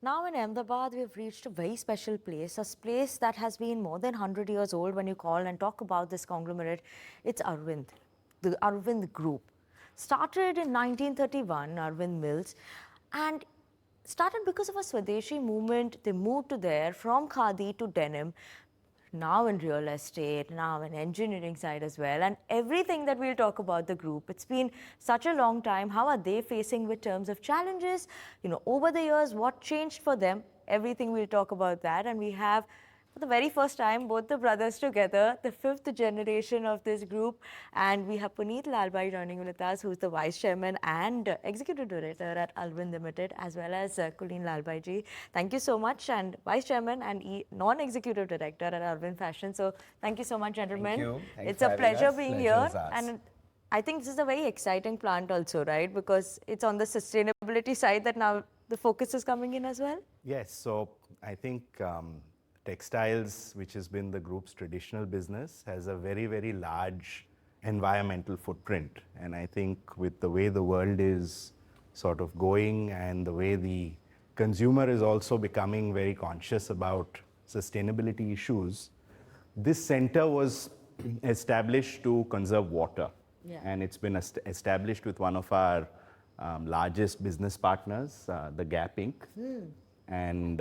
Now in Ahmedabad, we've reached a very special place, a place that has been more than 100 years old when you call and talk about this conglomerate. It's Arvind, the Arvind Group. Started in 1931, Arvind Mills, and started because of a Swadeshi movement. They moved to there from khadi to denim, now in real estate, now in engineering side as well, and everything that we'll talk about the group. It's been such a long time. How are they facing with terms of challenges? Over the years, what changed for them? Everything we'll talk about that. And we have, for the very first time, both the brothers together, the fifth generation of this group. And we have Puneet Lalbhai joining with us, who's the Vice Chairman and Executive Director at Arvind Limited, as well as Kulin Lalbhai ji. Thank you so much, and Vice Chairman and Non-Executive Director at Arvind Fashions. So thank you so much, gentlemen. Thank you. Thanks It's for a having pleasure us. being Pleasure here. is ours. And I think this is a very exciting plant also, right? Because it's on the sustainability side that now the focus is coming in as well. Yes, so I think textiles, which has been the group's traditional business, has a very, very large environmental footprint. And I think with the way the world is sort of going and the way the consumer is also becoming very conscious about sustainability issues, this center was established to conserve water. Yeah. And it's been established with one of our largest business partners, the Gap Inc. And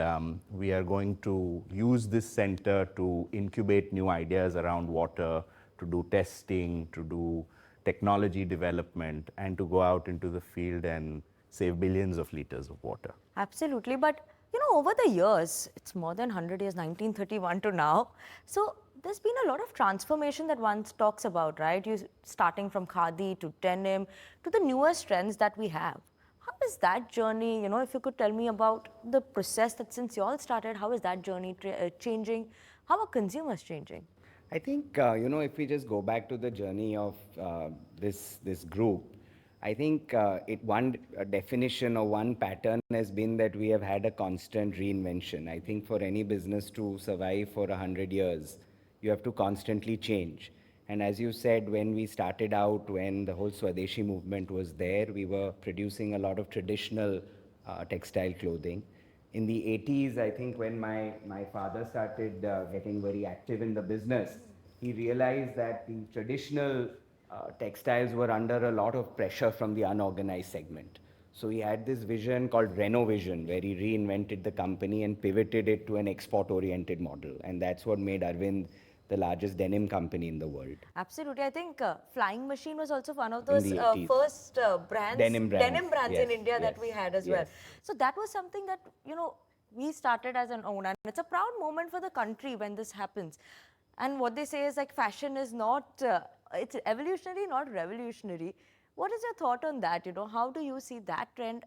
we are going to use this center to incubate new ideas around water, to do testing, to do technology development, and to go out into the field and save billions of liters of water. Absolutely. But, over the years, it's more than 100 years, 1931 to now. So there's been a lot of transformation that one talks about, right? You starting from khadi to denim to the newest trends that we have. How is that journey, if you could tell me about the process that since you all started, how is that journey changing? How are consumers changing? I think if we just go back to the journey of this group, I think one definition or one pattern has been that we have had a constant reinvention. I think for any business to survive for 100 years, you have to constantly change. And as you said, when we started out, when the whole Swadeshi movement was there, we were producing a lot of traditional textile clothing. In the 80s, I think when my father started getting very active in the business, he realized that the traditional textiles were under a lot of pressure from the unorganized segment. So he had this vision called Renovision, where he reinvented the company and pivoted it to an export-oriented model. And that's what made Arvind the largest denim company in the world. Absolutely. I think Flying Machine was also one of In those the 80s. first Denim brands. in Yes, India that yes, we had as well. yes. So that was something that, we started as an own. And it's a proud moment for the country when this happens. And what they say is like fashion is not, it's evolutionary, not revolutionary. What is your thought on that? How do you see that trend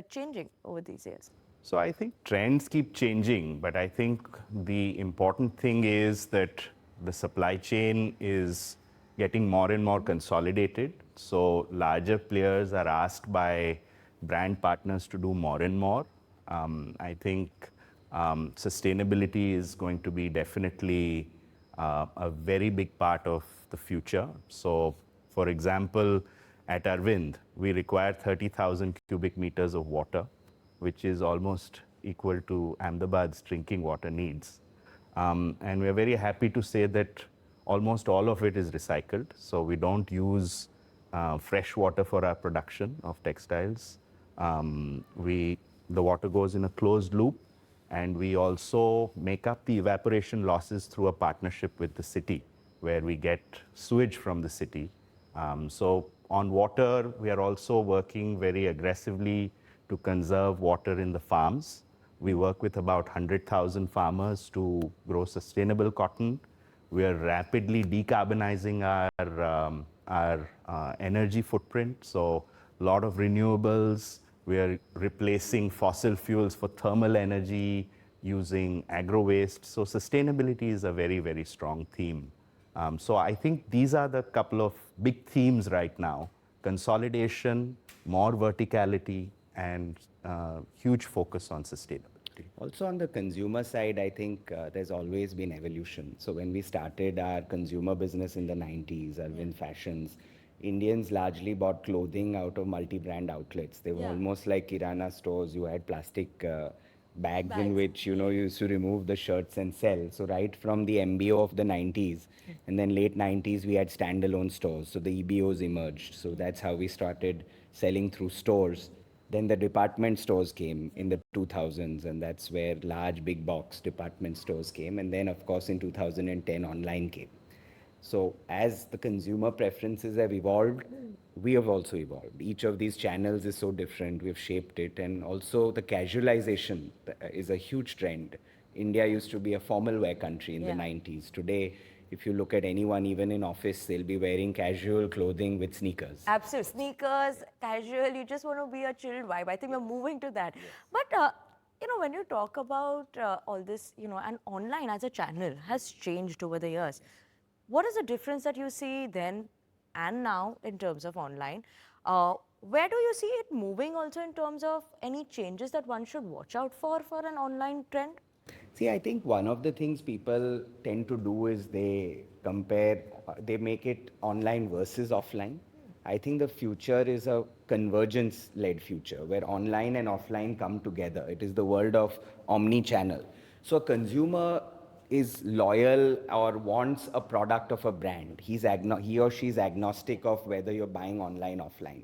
changing over these years? So I think trends keep changing, but I think the important thing is that the supply chain is getting more and more consolidated. So larger players are asked by brand partners to do more and more. I think sustainability is going to be definitely a very big part of the future. So, for example, at Arvind, we require 30,000 cubic meters of water, which is almost equal to Ahmedabad's drinking water needs. And we're very happy to say that almost all of it is recycled. So we don't use fresh water for our production of textiles. The water goes in a closed loop, and we also make up the evaporation losses through a partnership with the city, where we get sewage from the city. So on water, we are also working very aggressively to conserve water in the farms. We work with about 100,000 farmers to grow sustainable cotton. We are rapidly decarbonizing our energy footprint. So a lot of renewables. We are replacing fossil fuels for thermal energy using agro waste. So sustainability is a very, very strong theme. So I think these are the couple of big themes right now: consolidation, more verticality, and huge focus on sustainability. Also on the consumer side, I think there's always been evolution. So when we started our consumer business in the 90s, Arvind Fashions, Indians largely bought clothing out of multi-brand outlets. They were Yeah. almost like Kirana stores. You had plastic bags in Bags. which, you used to remove the shirts and sell. So right from the MBO of the 90s, and then late 90s, we had standalone stores. So the EBOs emerged. So that's how we started selling through stores. Then the department stores came in the 2000s, and that's where large big box department stores came. And then, of course, in 2010, online came. So as the consumer preferences have evolved, we have also evolved. Each of these channels is so different. We've shaped it. And also the casualization is a huge trend. India used to be a formal wear country in the Yeah. 90s. Today, if you look at anyone, even in office, they'll be wearing casual clothing with sneakers. Absolutely. Sneakers, casual, you just want to be a chilled vibe. I think we're moving to that. But, when you talk about all this, and online as a channel has changed over the years. What is the difference that you see then and now in terms of online? Where do you see it moving also in terms of any changes that one should watch out for an online trend? See, I think one of the things people tend to do is they compare, they make it online versus offline. I think the future is a convergence led future where online and offline come together. It is the world of omni channel. So, a consumer is loyal or wants a product of a brand. He or she is agnostic of whether you're buying online, offline.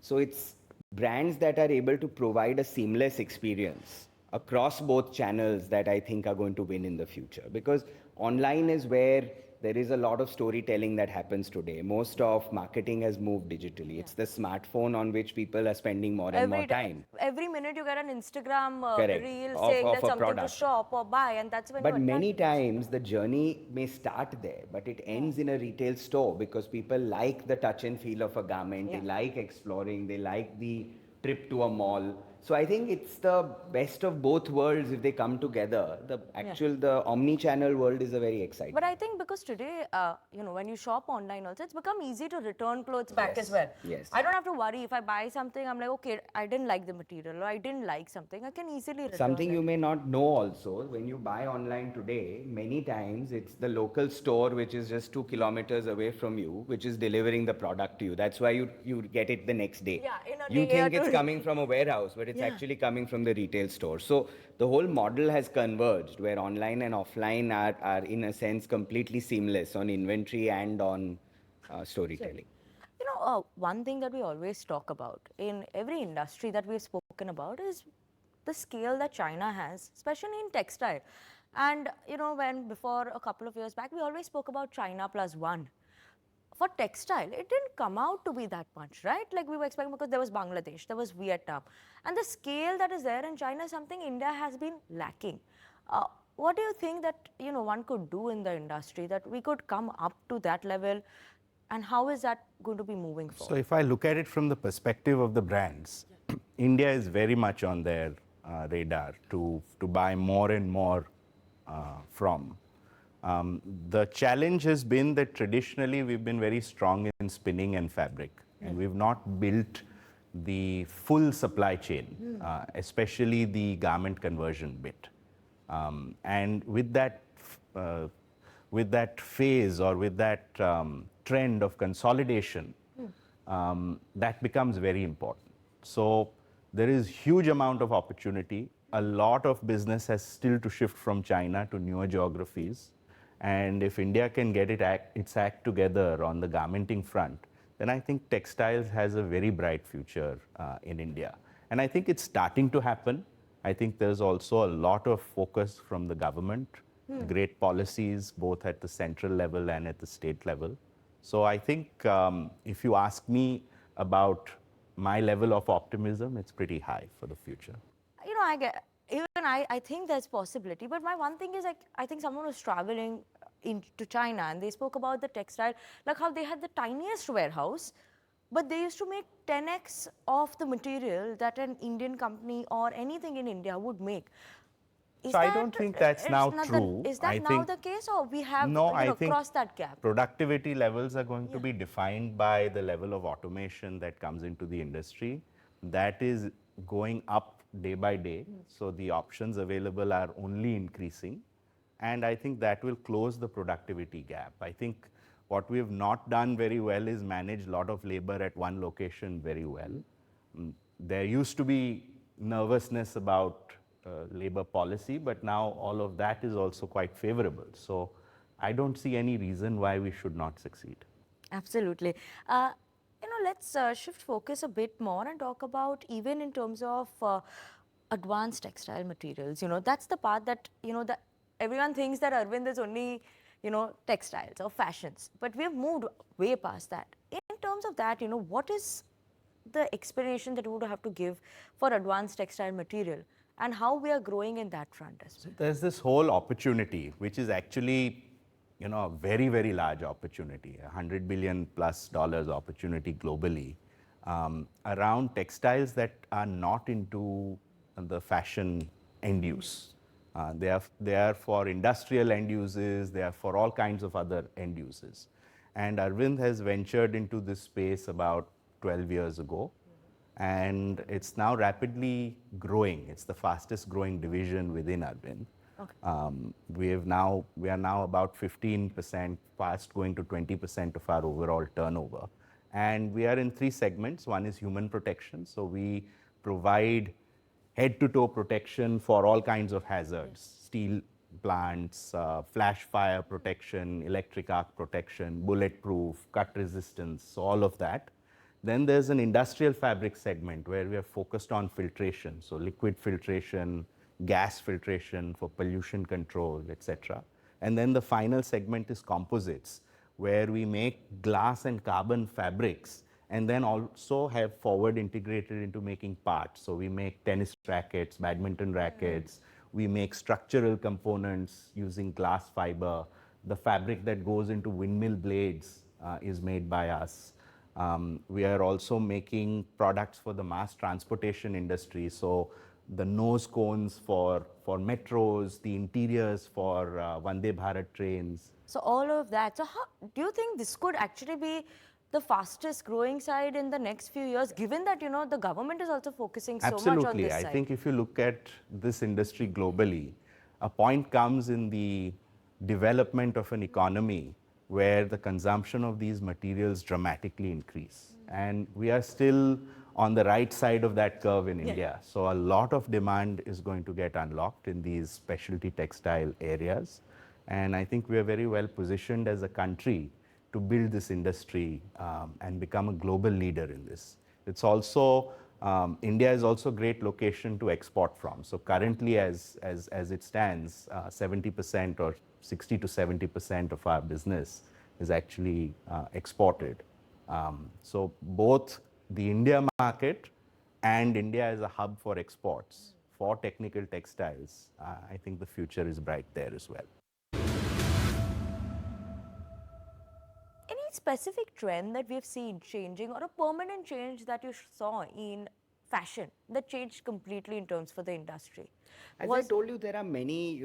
So it's brands that are able to provide a seamless experience across both channels that I think are going to win in the future. Because online is where there is a lot of storytelling that happens today. Most of marketing has moved digitally. It's the smartphone on which people are spending more and more time. Every minute you get an Instagram Correct. reel Of, saying of that a something to product. shop or buy, and that's when you But attract many people. times the journey may start there, but it ends in a retail store because people like the touch and feel of a garment, they like exploring, they like the trip to a mall. So I think it's the best of both worlds if they come together. The omni-channel world is a very exciting. But I think because today, when you shop online also, it's become easy to return clothes back as well. Yes. I don't have to worry if I buy something, I'm like, okay, I didn't like the material or I didn't like something, I can easily return Something it. you may not know also, when you buy online today, many times it's the local store which is just 2 kilometers away from you, which is delivering the product to you. That's why you get it the next day. Yeah, in a You day or think it's two. coming from a warehouse, but it's actually coming from the retail store. So the whole model has converged where online and offline are in a sense completely seamless on inventory and on storytelling. One thing that we always talk about in every industry that we've spoken about is the scale that China has, especially in textile. And, when before a couple of years back, we always spoke about China plus one. For textile, it didn't come out to be that much, right? Like we were expecting because there was Bangladesh, there was Vietnam. And the scale that is there in China is something India has been lacking. What do you think that, one could do in the industry that we could come up to that level? And how is that going to be moving So forward? if I look at it from the perspective of the brands, India is very much on their radar to buy more and more from. The challenge has been that traditionally we've been very strong in spinning and fabric, and we've not built the full supply chain, especially the garment conversion bit. And with that phase or with that trend of consolidation, that becomes very important. So there is huge amount of opportunity. A lot of business has still to shift from China to newer geographies. And if India can get its act together on the garmenting front, then I think textiles has a very bright future in India. And I think it's starting to happen. I think there's also a lot of focus from the government, great policies both at the central level and at the state level. So I think if you ask me about my level of optimism, it's pretty high for the future. I get, even I think there's possibility, but my one thing is like, I think someone was traveling into China and they spoke about the textile, like how they had the tiniest warehouse, but they used to make 10x of the material that an Indian company or anything in India would make. Is So I that, don't think that's it's now not true. Is that I now think the case, or we have no, I think crossed that gap? productivity levels are going to be defined by the level of automation that comes into the industry. That is going up day by day. So the options available are only increasing. And I think that will close the productivity gap. I think what we have not done very well is manage a lot of labor at one location very well. There used to be nervousness about labor policy, but now all of that is also quite favorable. So I don't see any reason why we should not succeed. Absolutely. Let's shift focus a bit more and talk about even in terms of advanced textile materials. That's the part that, that everyone thinks that Arvind is only, textiles or fashions, but we have moved way past that. In terms of that, what is the explanation that you would have to give for advanced textile material and how we are growing in that front as well? So there's this whole opportunity, which is actually, a very, very large opportunity, $100 billion+ opportunity globally, around textiles that are not into the fashion end use. They are for industrial end uses, they are for all kinds of other end uses. And Arvind has ventured into this space about 12 years ago, and it's now rapidly growing. It's the fastest growing division within Arvind. Okay. We are now about 15%, fast going to 20% of our overall turnover. And we are in three segments. One is human protection. So we provide head to toe protection for all kinds of hazards, steel plants, flash fire protection, electric arc protection, bulletproof, cut resistance, so all of that. Then there's an industrial fabric segment where we are focused on filtration, so liquid filtration, gas filtration for pollution control, etc. And then the final segment is composites, where we make glass and carbon fabrics and then also have forward integrated into making parts. So we make tennis rackets, badminton rackets, we make structural components using glass fiber. The fabric that goes into windmill blades is made by us. We are also making products for the mass transportation industry. So the nose cones for metros, the interiors for Vande Bharat trains. So all of that. So how do you think this could actually be the fastest growing side in the next few years, given that, the government is also focusing so much on Absolutely. this I side? think if you look at this industry globally, a point comes in the development of an economy where the consumption of these materials dramatically increase. And we are still on the right side of that curve in India. So a lot of demand is going to get unlocked in these specialty textile areas. And I think we are very well positioned as a country to build this industry and become a global leader in this. It's also, India is also a great location to export from. So currently as it stands, 70% or 60 to 70% of our business is actually exported. So both the India market and India as a hub for exports for technical textiles, I think the future is bright there as well. Any specific trend that we've seen changing or a permanent change that you saw in fashion that changed completely in terms for the industry? As I told you, there are many,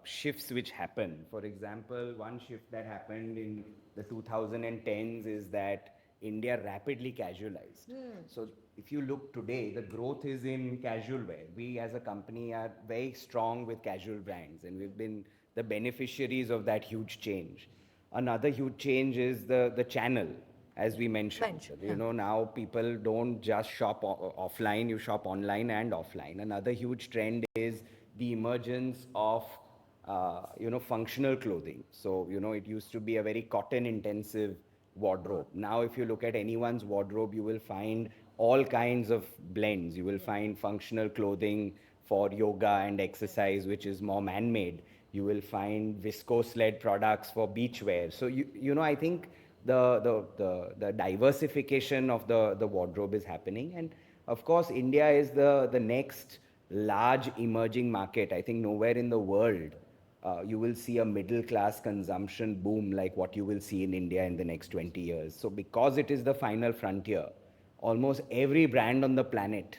shifts which happen. For example, one shift that happened in the 2010s is that India rapidly casualized. So if you look today, the growth is in casual wear. We as a company are very strong with casual brands, and we've been the beneficiaries of that huge change. Another huge change is the channel, as we mentioned. Now people don't just shop offline, you shop online and offline. Another huge trend is the emergence of functional clothing. So it used to be a very cotton intensive wardrobe. Now if you look at anyone's wardrobe, you will find all kinds of blends. You will find functional clothing for yoga and exercise, which is more man-made. You will find viscose-led products for beachwear. So I think the diversification of the wardrobe is happening, and of course India is the next large emerging market. I think nowhere in the world you will see a middle class consumption boom like what you will see in India in the next 20 years. So because it is the final frontier, almost every brand on the planet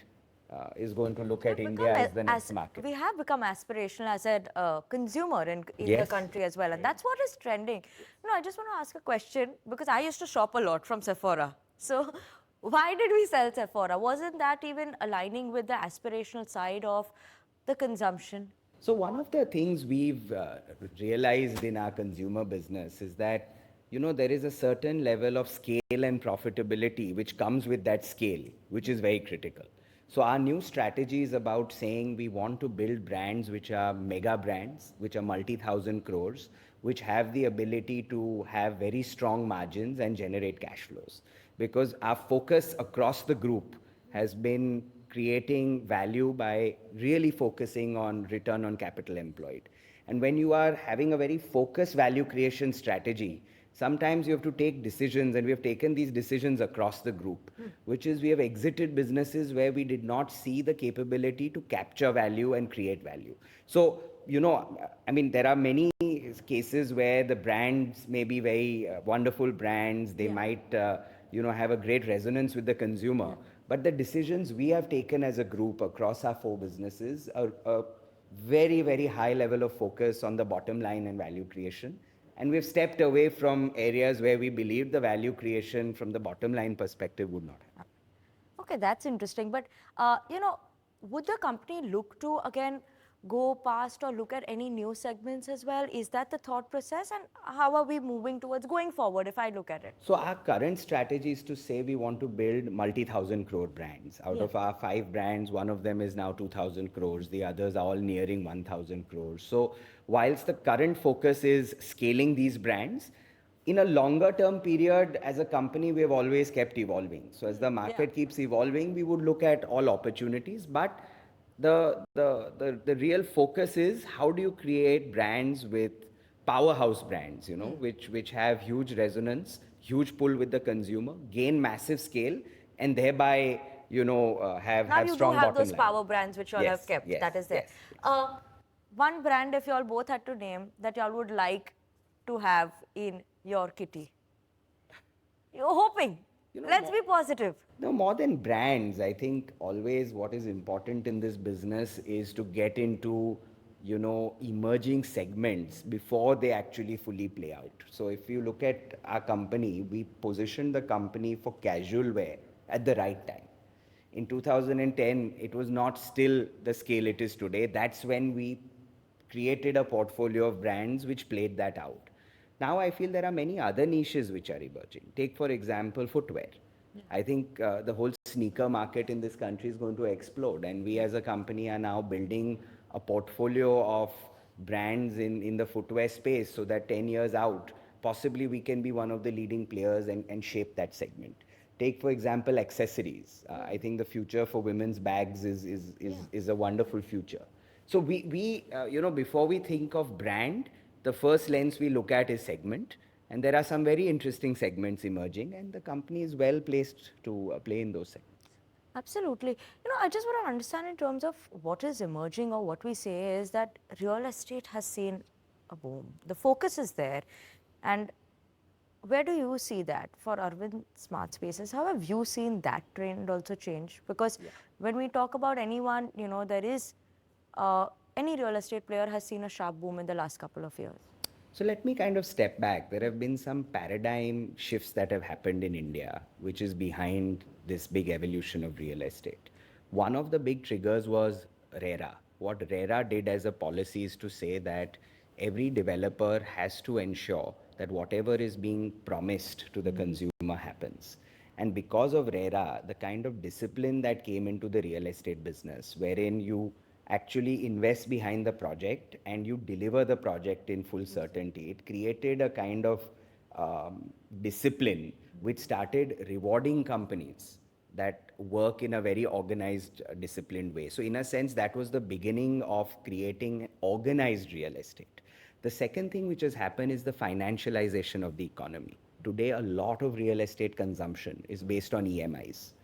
is going to look at India as the next market. We have become aspirational as a consumer in the country as well. And that's what is trending. I just want to ask a question because I used to shop a lot from Sephora. So why did we sell Sephora? Wasn't that even aligning with the aspirational side of the consumption? So one of the things we've realized in our consumer business is that, there is a certain level of scale and profitability which comes with that scale, which is very critical. So our new strategy is about saying we want to build brands which are mega brands, which are multi-thousand crores, which have the ability to have very strong margins and generate cash flows. Because our focus across the group has been creating value by really focusing on return on capital employed. And when you are having a very focused value creation strategy, sometimes you have to take decisions, and we have taken these decisions across the group, which is we have exited businesses where we did not see the capability to capture value and create value. So, I mean, there are many cases where the brands may be very wonderful brands, they might, have a great resonance with the consumer. But the decisions we have taken as a group across our 4 businesses are a very, very high level of focus on the bottom line and value creation. And we've stepped away from areas where we believed the value creation from the bottom line perspective would not happen. Okay, that's interesting. But, would the company look to, again, go past or look at any new segments as well? Is that the thought process? And how are we moving towards going forward if I look at it? So our current strategy is to say we want to build multi-thousand crore brands. Out of our 5 brands, one of them is now 2,000 crores. The others are all nearing 1,000 crores. So whilst the current focus is scaling these brands, in a longer term period, as a company, we have always kept evolving. So as the market keeps evolving, we would look at all opportunities. But the real focus is how do you create brands with powerhouse brands, which have huge resonance, huge pull with the consumer, gain massive scale, and thereby, have Now you do strong have bottom those line. power brands which you all have Yes, kept. yes, That is there. yes. One brand, if you all both had to name, that you all would like to have in your kitty. You're hoping. Let's be positive. No, more than brands, I think always what is important in this business is to get into, emerging segments before they actually fully play out. So if you look at our company, we positioned the company for casual wear at the right time. In 2010, it was not still the scale it is today. That's when we created a portfolio of brands which played that out. Now I feel there are many other niches which are emerging. Take, for example, footwear. I think the whole sneaker market in this country is going to explode, and we as a company are now building a portfolio of brands in the footwear space so that 10 years out, possibly we can be one of the leading players and shape that segment. Take, for example, accessories. I think the future for women's bags is a wonderful future. So before we think of brand, the first lens we look at is segment. And there are some very interesting segments emerging, and the company is well placed to play in those segments. Absolutely. I just want to understand in terms of what is emerging or what we say is that real estate has seen a boom. The focus is there. And where do you see that for Arvind Smart Spaces? How have you seen that trend also change? Because when we talk about anyone, there is any real estate player has seen a sharp boom in the last couple of years. So let me kind of step back. There have been some paradigm shifts that have happened in India, which is behind this big evolution of real estate. One of the big triggers was RERA. What RERA did as a policy is to say that every developer has to ensure that whatever is being promised to the consumer happens. And because of RERA, the kind of discipline that came into the real estate business, wherein you actually invest behind the project and you deliver the project in full certainty, it created a kind of discipline which started rewarding companies that work in a very organized, disciplined way. So in a sense, that was the beginning of creating organized real estate. The second thing which has happened is the financialization of the economy. Today, a lot of real estate consumption is based on EMIs.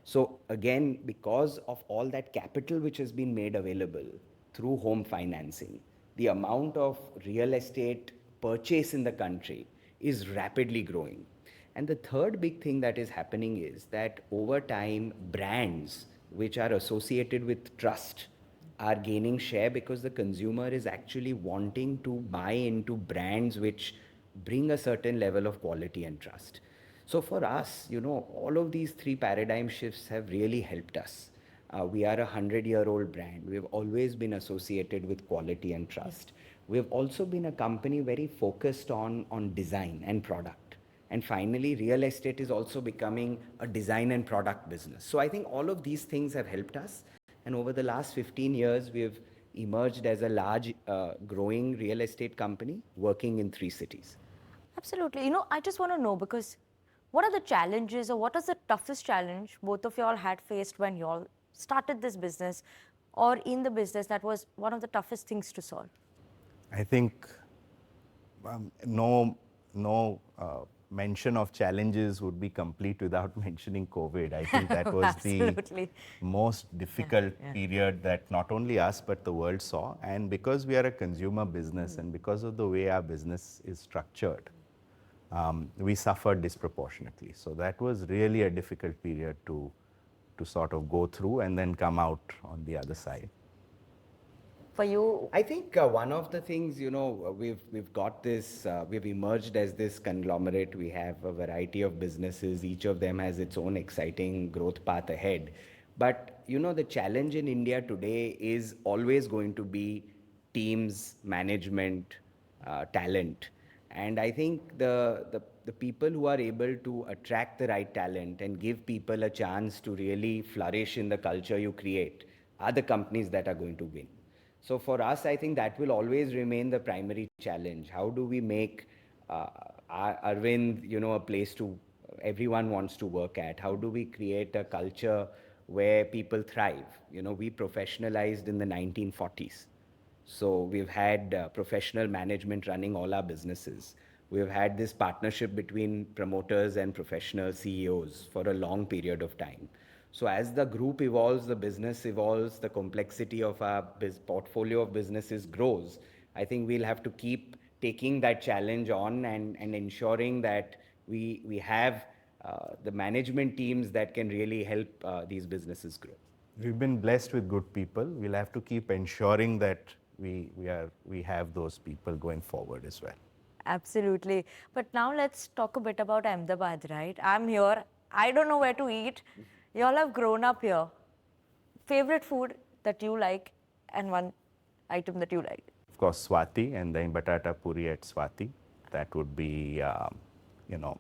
So again, because of all that capital which has been made available through home financing, the amount of real estate purchase in the country is rapidly growing. And the third big thing that is happening is that over time, brands which are associated with trust are gaining share because the consumer is actually wanting to buy into brands which bring a certain level of quality and trust. So for us, all of these 3 paradigm shifts have really helped us. We are a 100-year-old brand. We have always been associated with quality and trust. We have also been a company very focused on design and product. And finally, real estate is also becoming a design and product business. So I think all of these things have helped us. And over the last 15 years, we've emerged as a large, growing real estate company working in 3 cities. Absolutely. I just want to know, because what are the challenges, or what is the toughest challenge both of y'all had faced when y'all started this business, or in the business, that was one of the toughest things to solve? I think no mention of challenges would be complete without mentioning COVID. I think that was the Absolutely. most difficult period that not only us but the world saw. And because we are a consumer business and because of the way our business is structured, we suffered disproportionately. So that was really a difficult period to sort of go through and then come out on the other side. For you, I think one of the things, we've got this, we've emerged as this conglomerate. We have a variety of businesses. Each of them has its own exciting growth path ahead. But, the challenge in India today is always going to be teams, management, talent. And I think the people who are able to attract the right talent and give people a chance to really flourish in the culture you create are the companies that are going to win. So for us, I think that will always remain the primary challenge. How do we make Arvind, a place to everyone wants to work at? How do we create a culture where people thrive? We professionalized in the 1940s. So we've had professional management running all our businesses. We've had this partnership between promoters and professional CEOs for a long period of time. So as the group evolves, the business evolves, the complexity of our portfolio of businesses grows, I think we'll have to keep taking that challenge on and ensuring that we have the management teams that can really help these businesses grow. We've been blessed with good people. We'll have to keep ensuring that we have those people going forward as well. absolutely. But now let's talk a bit about Ahmedabad, right? I'm here. I don't know where to eat. Y'all have grown up here. Favorite food that you like, and one item that you like? Of course, Swati and the batata puri at Swati. That would be,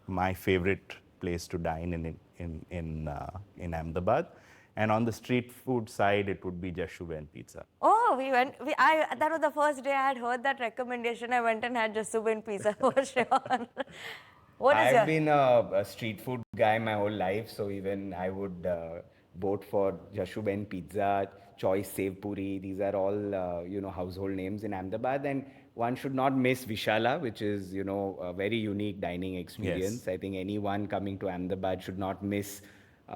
my favorite place to dine in Ahmedabad. And on the street food side, it would be Jashuben Pizza. Oh, we went. That was the first day I had heard that recommendation. I went and had Jasubin pizza for sure. What is I've been a street food guy my whole life, so even I would vote for Jashuben Pizza, Choice Sev Puri. These are all, household names in Ahmedabad. And one should not miss Vishala, which is, a very unique dining experience. Yes. I think anyone coming to Ahmedabad should not miss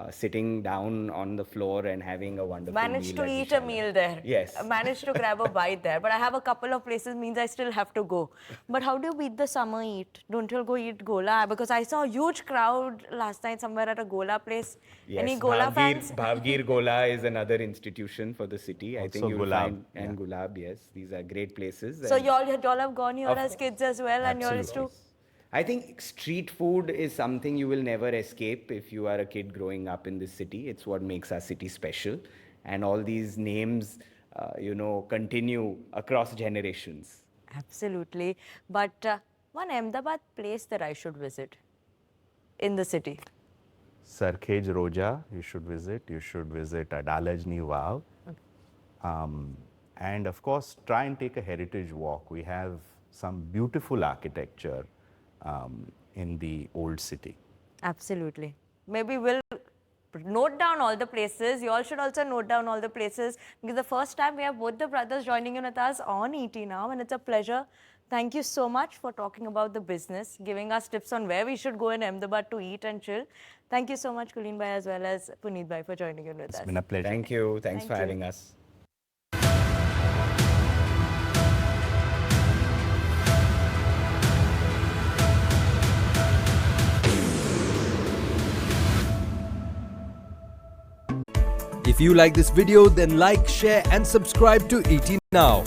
sitting down on the floor and having a wonderful Managed meal to at eat a Vishala. meal there. Yes. I managed to grab a bite there. But I have a couple of places, means I still have to go. But how do you beat the summer heat? Don't you go eat Gola? Because I saw a huge crowd last night somewhere at a Gola place. Yes, Any Gola fans? Bhavgir Gola is another institution for the city. I think Also you'll Gulab, find, and Gulab, yes. These are great places. So and y'all have gone here Of as kids as well, and you're used to. I think street food is something you will never escape if you are a kid growing up in this city. It's what makes our city special. And all these names, continue across generations. Absolutely. But one Ahmedabad place that I should visit in the city. Sarkhej Roja, you should visit. You should visit Adalajni Vav. And of course, try and take a heritage walk. We have some beautiful architecture in the old city. Absolutely. Maybe we'll note down all the places. You all should also note down all the places, because the first time we have both the brothers joining in with us on ET now, and it's a pleasure. Thank you so much for talking about the business, giving us tips on where we should go in Ahmedabad to eat and chill. Thank you so much, Kulin Bhai, as well as Puneet Bhai, for joining in with us. It's been a pleasure. Thank you. Thanks Thank for you. having us. If you like this video, then like, share and subscribe to ET Now.